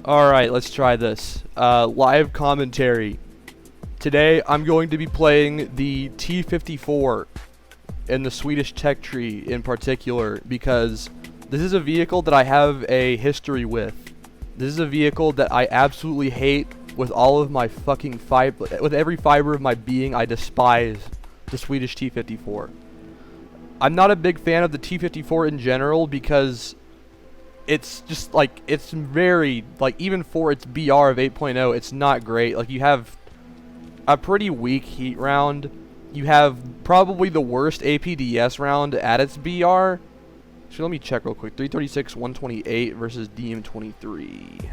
Alright, let's try this. Live commentary. Today, I'm going to be playing the T54 and the Swedish tech tree in particular because this is a vehicle that I have a history with. This is a vehicle that I absolutely hate with all of my fucking with every fiber of my being. I despise the Swedish T54. I'm not a big fan of the T54 in general because it's just like, it's very, like, even for its BR of 8.0, it's not great. Like, you have a pretty weak heat round. You have probably the worst APDS round at its BR. So let me check real quick. 336, 128 versus DM23.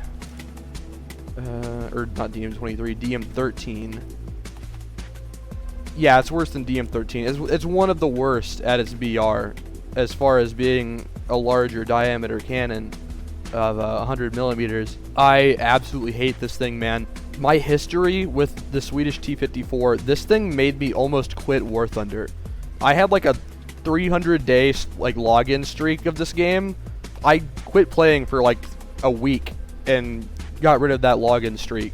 Or not DM23, DM13. Yeah, it's worse than DM13. It's one of the worst at its BR as far as being a larger diameter cannon of 100 millimeters. I absolutely hate this thing, man. My history with the Swedish T54, this thing made me almost quit War Thunder. I had like a 300-day like login streak of this game. I quit playing for like a week and got rid of that login streak.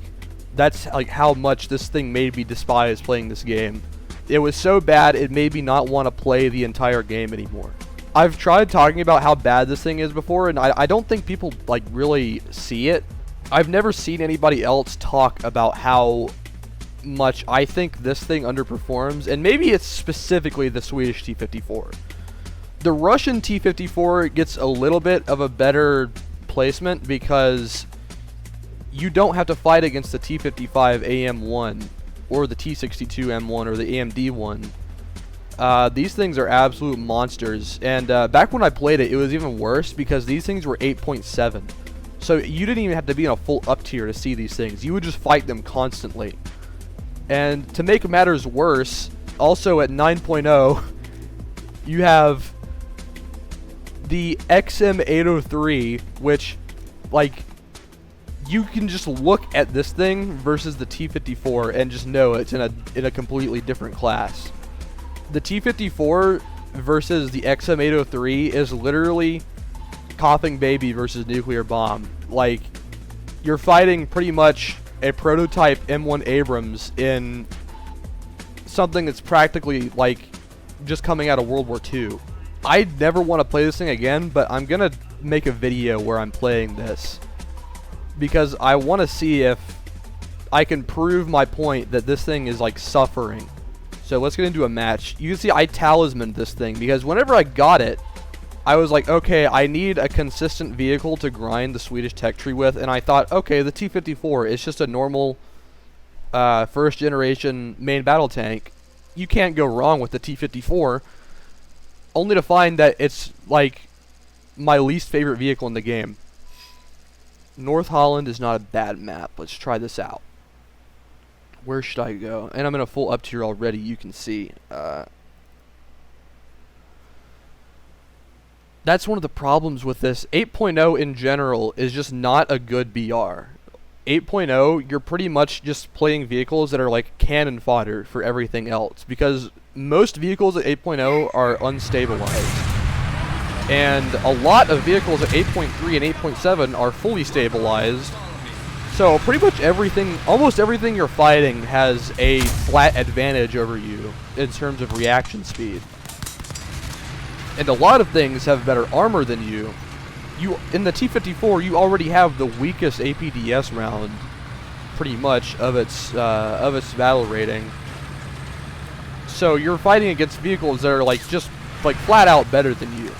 That's like how much this thing made me despise playing this game. It was so bad it made me not want to play the entire game anymore. I've tried talking about how bad this thing is before, and I don't think people like really see it. I've never seen anybody else talk about how much I think this thing underperforms, and maybe it's specifically the Swedish T54. The Russian T54 gets a little bit of a better placement because you don't have to fight against the T55 AM1 or the T62 M1 or the AMD one. These things are absolute monsters, and back when I played it, it was even worse because these things were 8.7. So you didn't even have to be in a full up tier to see these things. You would just fight them constantly. And to make matters worse, also at 9.0, you have the XM803, which, like, you can just look at this thing versus the T54 and just know it's in a completely different class. The T54 versus the XM803 is literally coughing baby versus nuclear bomb. Like, you're fighting pretty much a prototype M1 Abrams in something that's practically like just coming out of World War II. I never want to play this thing again, but I'm gonna make a video where I'm playing this because I want to see if I can prove my point that this thing is like suffering. So let's get into a match. You can see I talismaned this thing because whenever I got it, I was like, okay, I need a consistent vehicle to grind the Swedish tech tree with, and I thought, okay, the T54 is just a normal first generation main battle tank. You can't go wrong with the T54, only to find that it's like my least favorite vehicle in the game. North Holland is not a bad map. Let's try this out. Where should I go? And I'm in a full up tier already, you can see. That's one of the problems with this. 8.0 in general is just not a good BR. 8.0, you're pretty much just playing vehicles that are like cannon fodder for everything else, because most vehicles at 8.0 are unstabilized. And a lot of vehicles at 8.3 and 8.7 are fully stabilized. So pretty much everything, almost everything you're fighting has a flat advantage over you in terms of reaction speed. And a lot of things have better armor than you. In the T54, you already have the weakest APDS round, pretty much, of its battle rating. So you're fighting against vehicles that are like just like flat out better than you.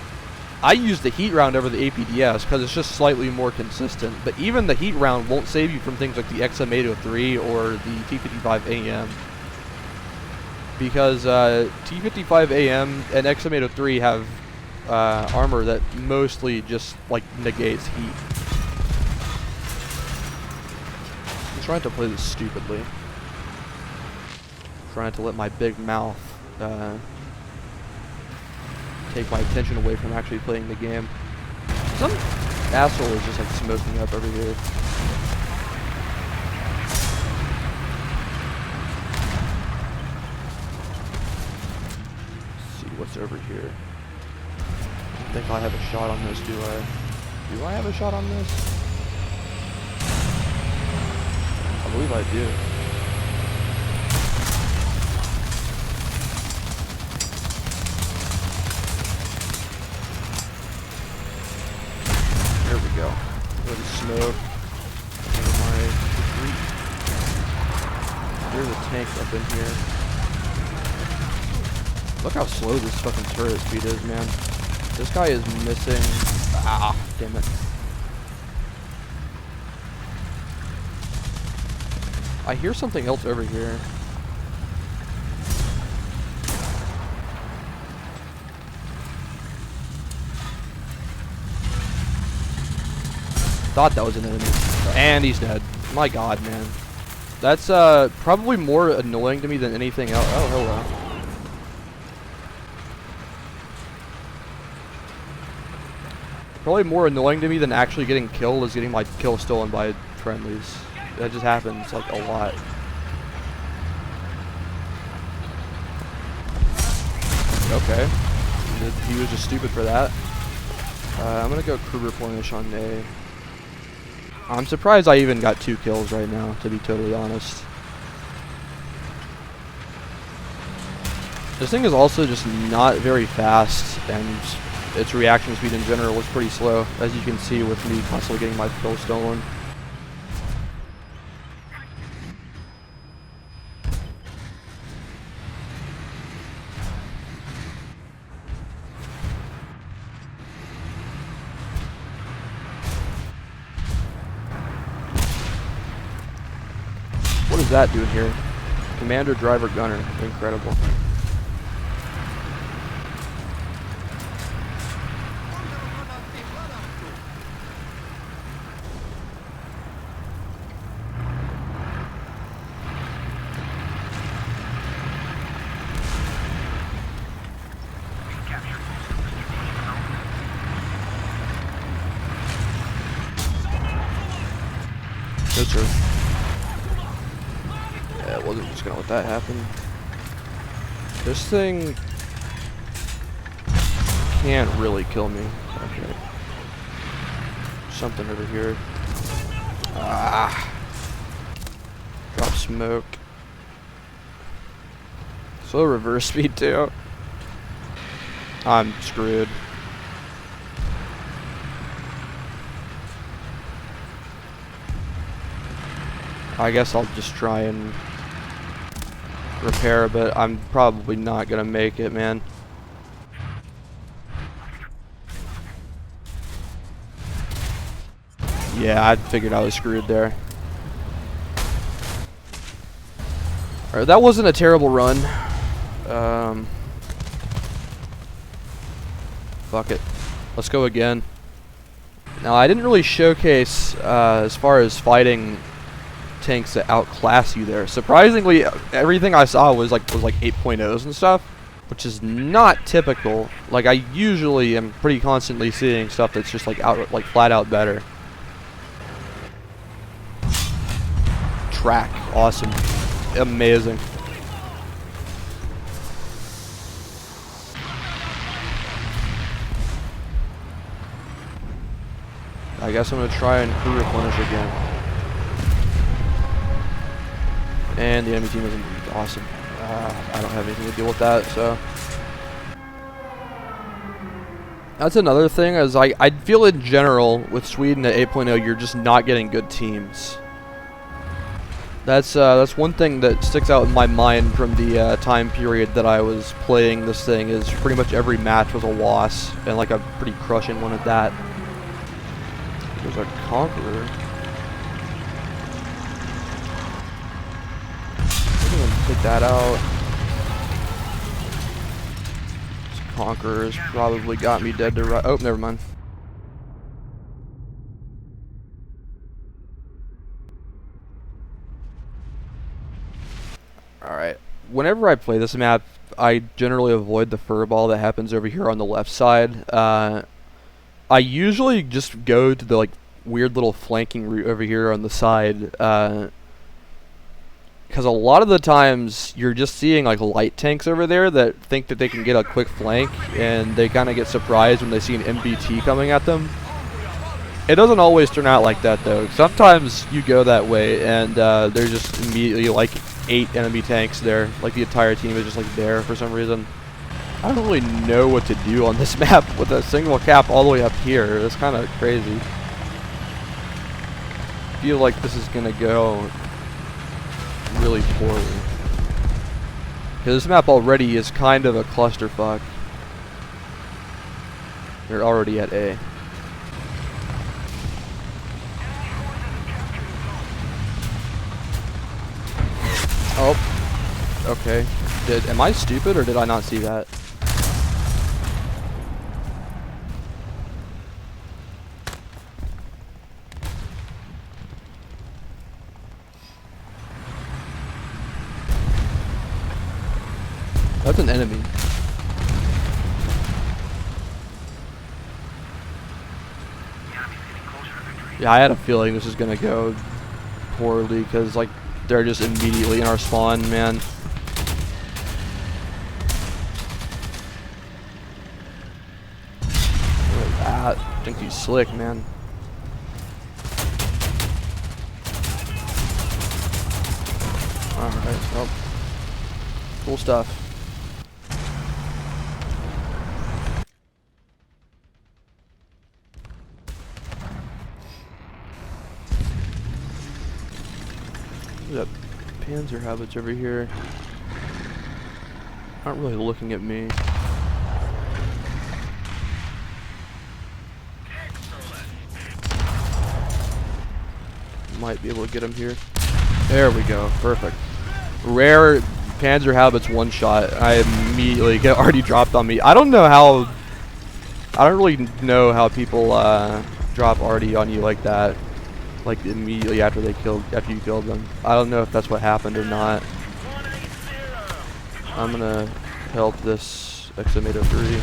I use the heat round over the APDS because it's just slightly more consistent, but even the heat round won't save you from things like the XM803 or the T55 AM. Because T55 AM and XM803 have armor that mostly just like negates heat. I'm trying to play this stupidly. Trying to let my big mouth take my attention away from actually playing the game. Some asshole is just like smoking up over here. Let's see what's over here. I don't think I have a shot on this, do I? Do I have a shot on this? did I do? There we go. Go to smoke. Over my retreat. There's a tank up in here. Look how slow this fucking turret speed is, man. This guy is missing. Ah, damn it. I hear something else over here. Thought that was an enemy. And he's dead. My god, man. That's probably more annoying to me than anything else. Oh, hello. Probably more annoying to me than actually getting killed is getting my kill stolen by friendlies. That just happens like a lot. Okay. He was just stupid for that. I'm gonna go crew replenish on A. I'm surprised I even got 2 kills right now, to be totally honest. This thing is also just not very fast, and its reaction speed in general is pretty slow, as you can see with me constantly getting my kill stolen. What is that dude here? Commander, driver, gunner. Incredible. No, sir. Yeah, I wasn't just gonna let that happen. This thing can't really kill me. Okay. Something over here. Ah. Drop smoke. Slow reverse speed too. I'm screwed. I guess I'll just try and repair, but I'm probably not gonna make it, man. Yeah, I figured I was screwed there. Alright, that wasn't a terrible run. Fuck it. Let's go again. Now, I didn't really showcase as far as fighting tanks that outclass you there. Surprisingly, everything I saw was like 8.0s and stuff, which is not typical. Like, I usually am pretty constantly seeing stuff that's just like flat out better. Track, awesome, amazing. I guess I'm gonna try and crew replenish again. And the enemy team isn't awesome. I don't have anything to deal with that, so. That's another thing, is I feel in general with Sweden at 8.0, you're just not getting good teams. That's one thing that sticks out in my mind from the time period that I was playing this thing, is pretty much every match was a loss, and like a pretty crushing one at that. There's a Conqueror. Take that out. This Conqueror's probably got me dead to right. Oh, never mind. Alright. Whenever I play this map, I generally avoid the furball that happens over here on the left side. I usually just go to the like weird little flanking route over here on the side. Because a lot of the times you're just seeing like light tanks over there that think that they can get a quick flank, and they kind of get surprised when they see an MBT coming at them. It doesn't always turn out like that though. Sometimes you go that way and there's just immediately like 8 enemy tanks there. Like the entire team is just like there for some reason. I don't really know what to do on this map with a single cap all the way up here. It's kind of crazy. I feel like this is gonna go really poorly. Because this map already is kind of a clusterfuck. They're already at A. Oh, okay. Am I stupid or did I not see that? That's an enemy. Yeah, I had a feeling this was gonna go poorly because like they're just immediately in our spawn, man. I think he's slick, man. Alright, well, cool stuff. Look at that Panzer habits over here. Aren't really looking at me. Might be able to get him here. There we go. Perfect. Rare Panzer habits one shot. I immediately get already dropped on me. I don't know how. I don't really know how people drop already on you like that. Like immediately after you killed them. I don't know if that's what happened or not. I'm gonna help this XM803.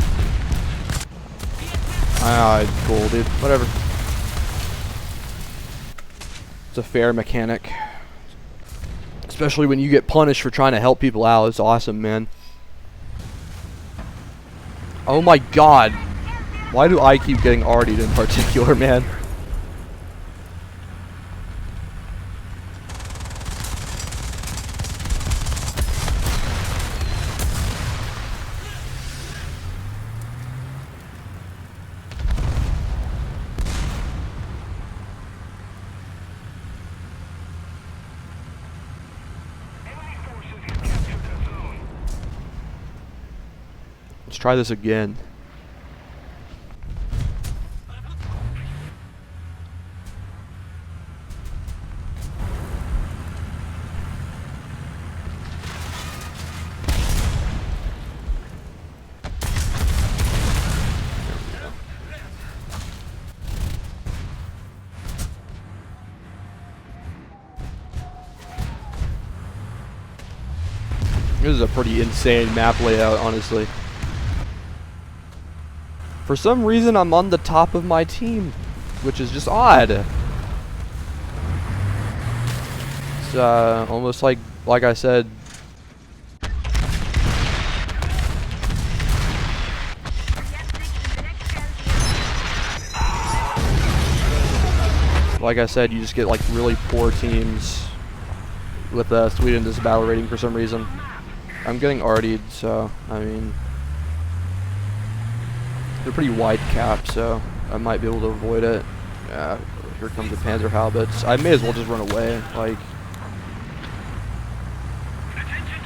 Cool, dude. Whatever. It's a fair mechanic. Especially when you get punished for trying to help people out. It's awesome, man. Oh my god. Why do I keep getting RD'd in particular, man? Let's try this again. This is a pretty insane map layout, honestly. For some reason, I'm on the top of my team, which is just odd. It's almost like I said. Like I said, you just get like really poor teams with Sweden's battle rating for some reason. I'm getting RD'd, so I mean. They're pretty wide cap, so I might be able to avoid it. Yeah, here comes the Panzer Haubitz. I may as well just run away. Like,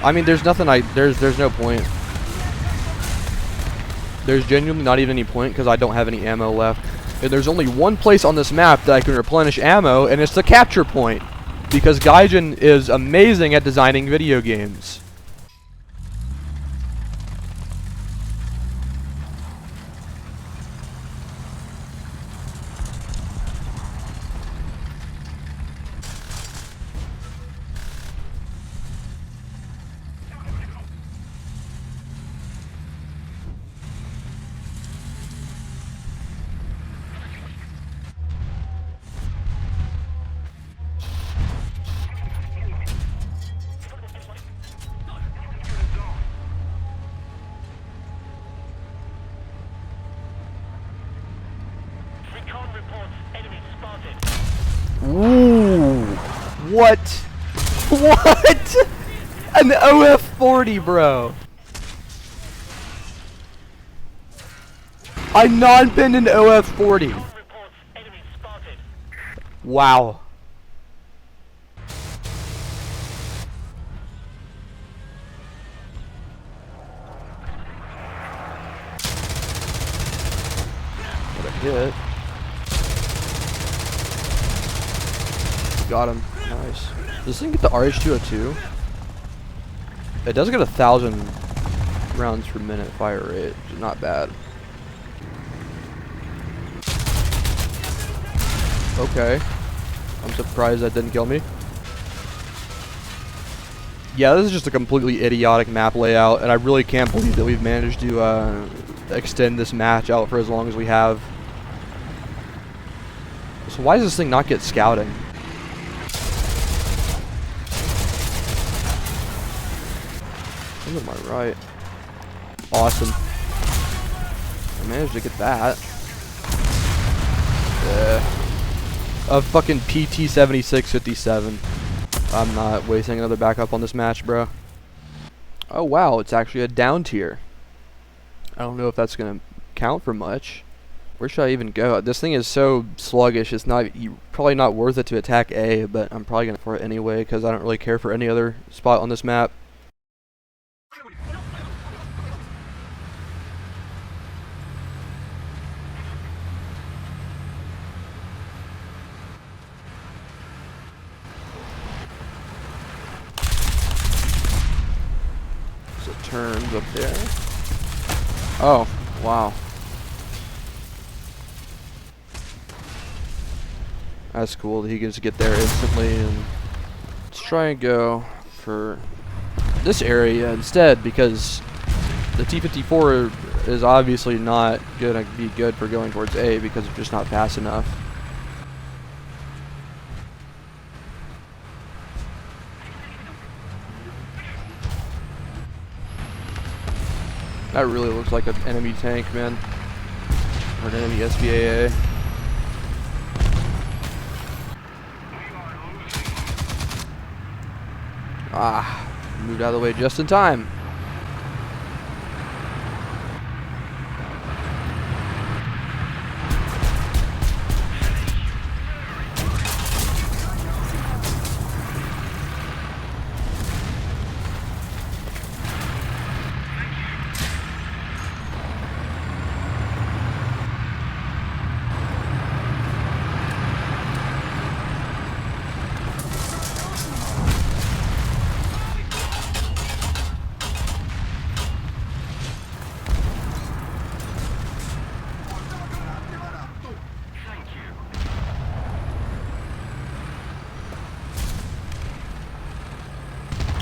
I mean, there's nothing. There's no point. There's genuinely not even any point because I don't have any ammo left. And there's only one place on this map that I can replenish ammo, and it's the capture point. Because Gaijin is amazing at designing video games. What? What? An OF40, bro. I non-pinned an OF40. Wow. What a hit. Got him. Nice. Does this thing get the RH202? It does get 1,000 rounds per minute fire rate, which is not bad. Okay. I'm surprised that didn't kill me. Yeah, this is just a completely idiotic map layout, and I really can't believe that we've managed to extend this match out for as long as we have. So why does this thing not get scouting? Look at my right. Awesome. I managed to get that. Yeah. A fucking PT-7657. I'm not wasting another backup on this match, bro. Oh wow, it's actually a down tier. I don't know if that's gonna count for much. Where should I even go? This thing is so sluggish, it's not probably not worth it to attack A, but I'm probably gonna for it anyway because I don't really care for any other spot on this map. So it turns up there. Oh, wow. That's cool that he can just get there instantly. And let's try and go for this area instead, because the T-54 is obviously not gonna be good for going towards A because it's just not fast enough. That really looks like an enemy tank, man. Or an enemy SBAA. Ah, moved out of the way just in time.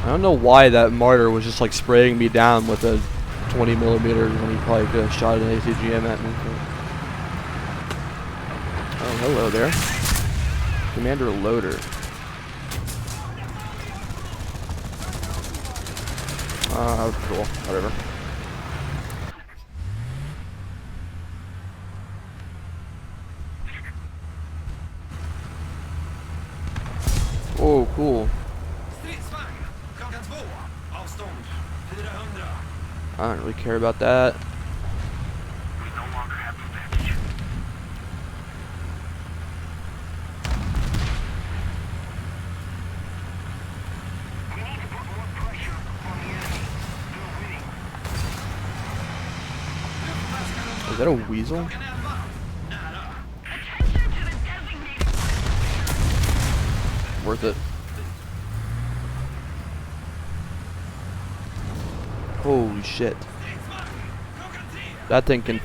I don't know why that martyr was just like spraying me down with a 20mm when he probably could have shot an ACGM at me. Oh, hello there. Commander Loader. Cool. Whatever. Oh, cool. I don't really care about that. Is that a weasel? Worth it. Holy shit. That thing can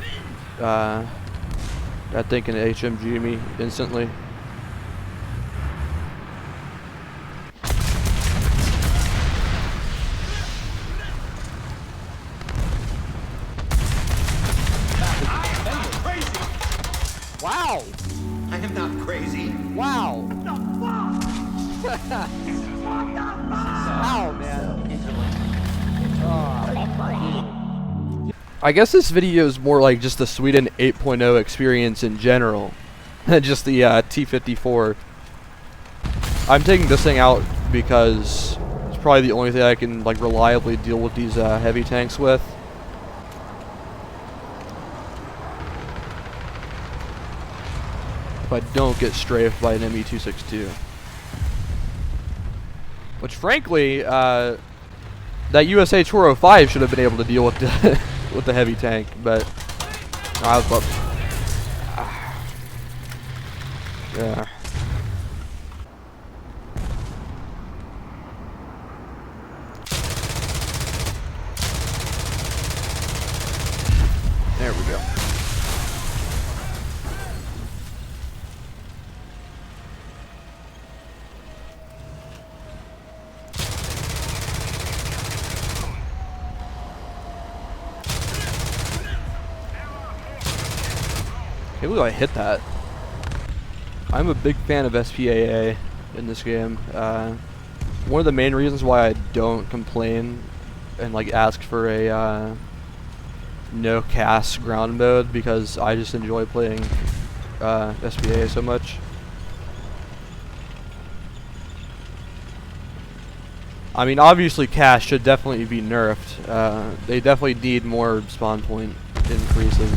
HMG me instantly. Wow! I am not crazy. Wow! What the fuck? Wow, man. I guess this video is more like just the Sweden 8.0 experience in general than just the T-54. I'm taking this thing out because it's probably the only thing I can like reliably deal with these heavy tanks with. If I don't get strafed by an ME-262. Which frankly, that USA 205 should have been able to deal with the with the heavy tank, but I was up. Yeah. There we go. Can't believe I hit that. I'm a big fan of SPAA in this game. One of the main reasons why I don't complain and like ask for a no CAS ground mode, because I just enjoy playing SPAA so much. I mean, obviously CAS should definitely be nerfed. They definitely need more spawn point increases.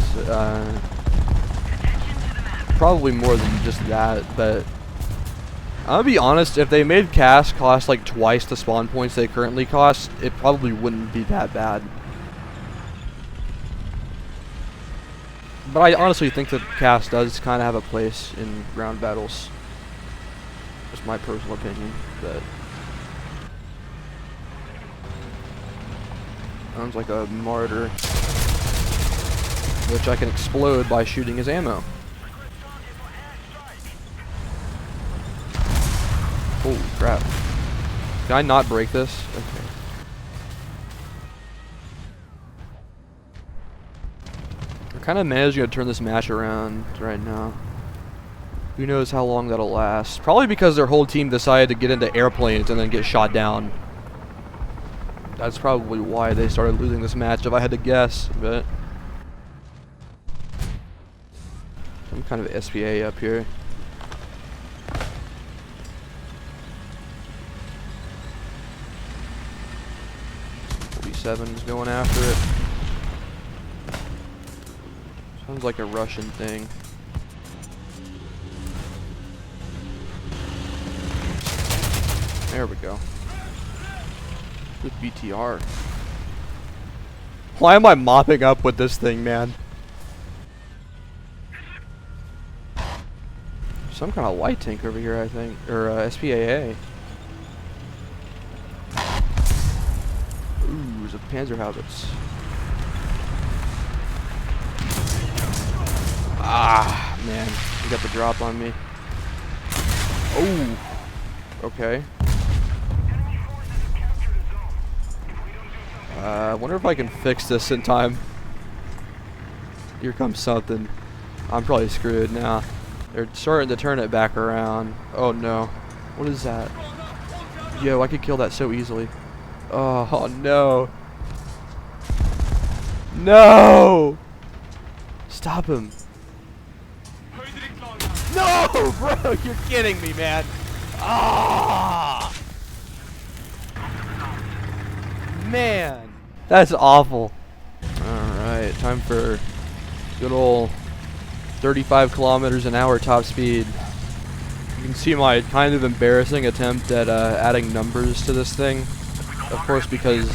Probably more than just that, but I'll be honest, if they made CAS cost like twice the spawn points they currently cost, it probably wouldn't be that bad. But I honestly think that CAS does kind of have a place in ground battles. Just my personal opinion, but sounds like a martyr, which I can explode by shooting his ammo. Holy crap. Can I not break this? Okay. We're kind of managing to turn this match around right now. Who knows how long that'll last. Probably because their whole team decided to get into airplanes and then get shot down. That's probably why they started losing this match, if I had to guess, but some kind of SPA up here. 47's going after it. Sounds like a Russian thing. There we go. Good BTR. Why am I mopping up with this thing, man? Some kind of light tank over here, I think. Or SPAA. Ooh, there's a Panzerhaubitz. Ah, man. He got the drop on me. Oh. Okay. I wonder if I can fix this in time. Here comes something. I'm probably screwed now. They're starting to turn it back around. Oh no. What is that? Yo, I could kill that so easily. Oh no. No! Stop him. No, bro, you're kidding me, man. Ah! Man, that's awful. Alright, time for good old 35 kilometers an hour top speed. You can see my kind of embarrassing attempt at adding numbers to this thing. Of course, because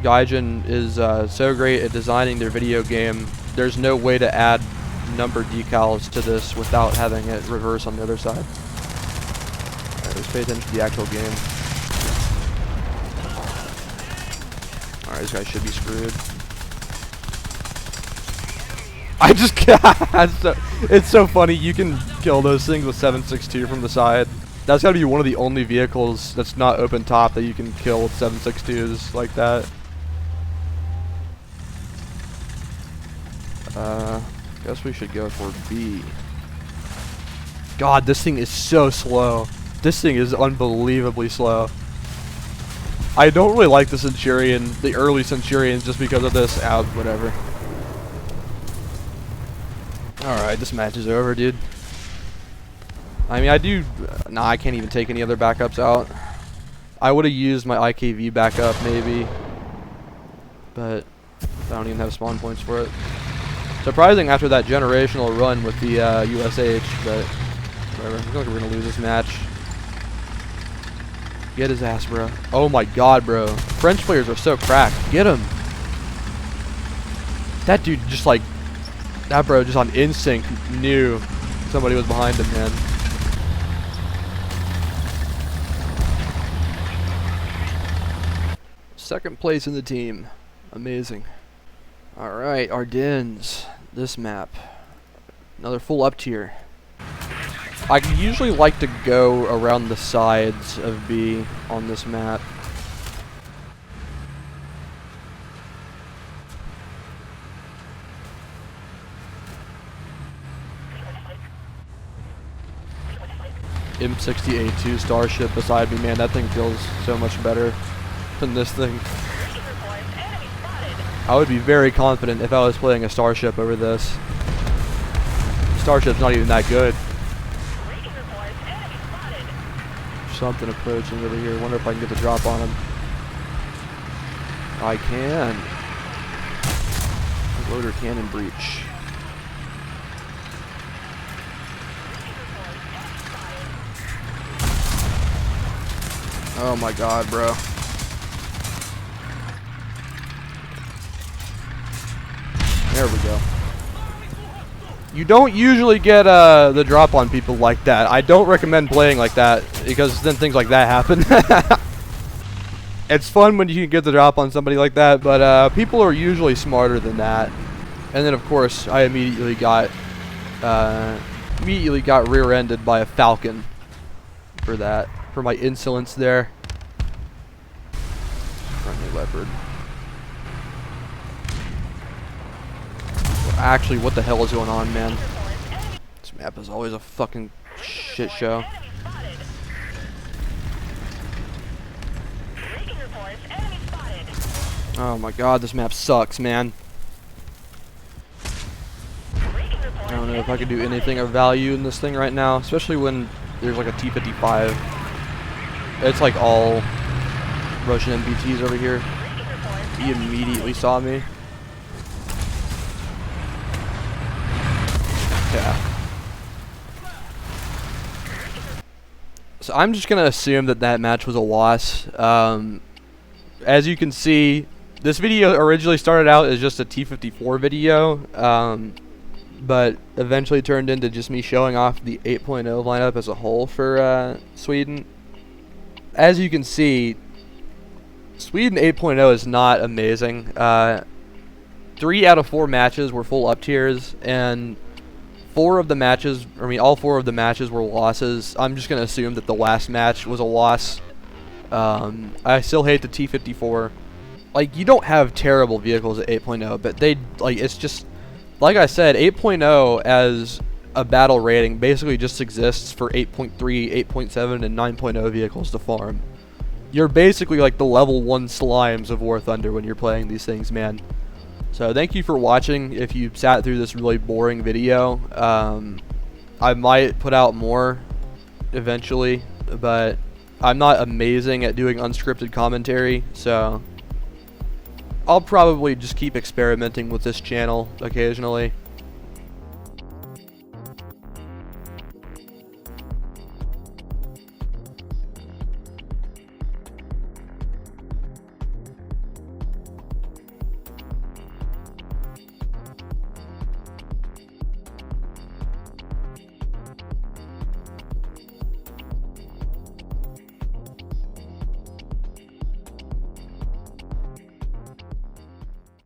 Gaijin is so great at designing their video game, there's no way to add number decals to this without having it reverse on the other side. Alright, let's pay attention to the actual game. Alright, this guy should be screwed. I just it's so funny, you can kill those things with 7.62 from the side. That's gotta be one of the only vehicles that's not open top that you can kill with 7.62s like that. Guess we should go for B. God, this thing is so slow. This thing is unbelievably slow. I don't really like the Centurion, the early Centurions, just because of this. Out, whatever. Alright, this match is over, dude. I mean, I do... Nah, I can't even take any other backups out. I would have used my IKV backup, maybe. But I don't even have spawn points for it. Surprising after that generational run with the USH, but whatever. I feel like we're going to lose this match. Get his ass, bro. Oh my god, bro. French players are so cracked. Get him. That dude just like... That bro just on instinct knew somebody was behind him, man. Second place in the team. Amazing. Alright, Ardennes. This map. Another full up tier. I usually like to go around the sides of B on this map. M60A2 Starship beside me, man, that thing feels so much better than this thing. I would be very confident if I was playing a Starship over this. Starship's not even that good. Something approaching over here. Wonder if I can get the drop on him. I can. Loader cannon breach. Oh my god, bro. There we go. You don't usually get the drop on people like that. I don't recommend playing like that because then things like that happen. It's fun when you can get the drop on somebody like that, but people are usually smarter than that. And then of course I immediately got rear-ended by a Falcon for that, for my insolence there. Friendly Leopard. Actually, what the hell is going on, man? This map is always a fucking shit show. Oh my god, this map sucks, man. I don't know if I could do anything of value in this thing right now, especially when there's like a T-55. It's like all Russian MBTs over here. He immediately saw me. Yeah. So I'm just gonna assume that that match was a loss. As you can see, this video originally started out as just a T-54 video, but eventually turned into just me showing off the 8.0 lineup as a whole for Sweden. As you can see, Sweden 8.0 is not amazing. 3 out of 4 matches were full up tiers, and all 4 of the matches were losses. I'm just gonna assume that the last match was a loss. I still hate the T-54. Like, you don't have terrible vehicles at 8.0, but they, like, it's just, like I said, 8.0 as a battle rating basically just exists for 8.3, 8.7, and 9.0 vehicles to farm. You're basically like the level 1 slimes of War Thunder when you're playing these things, man. So thank you for watching. If you sat through this really boring video, I might put out more eventually, but I'm not amazing at doing unscripted commentary, so I'll probably just keep experimenting with this channel occasionally.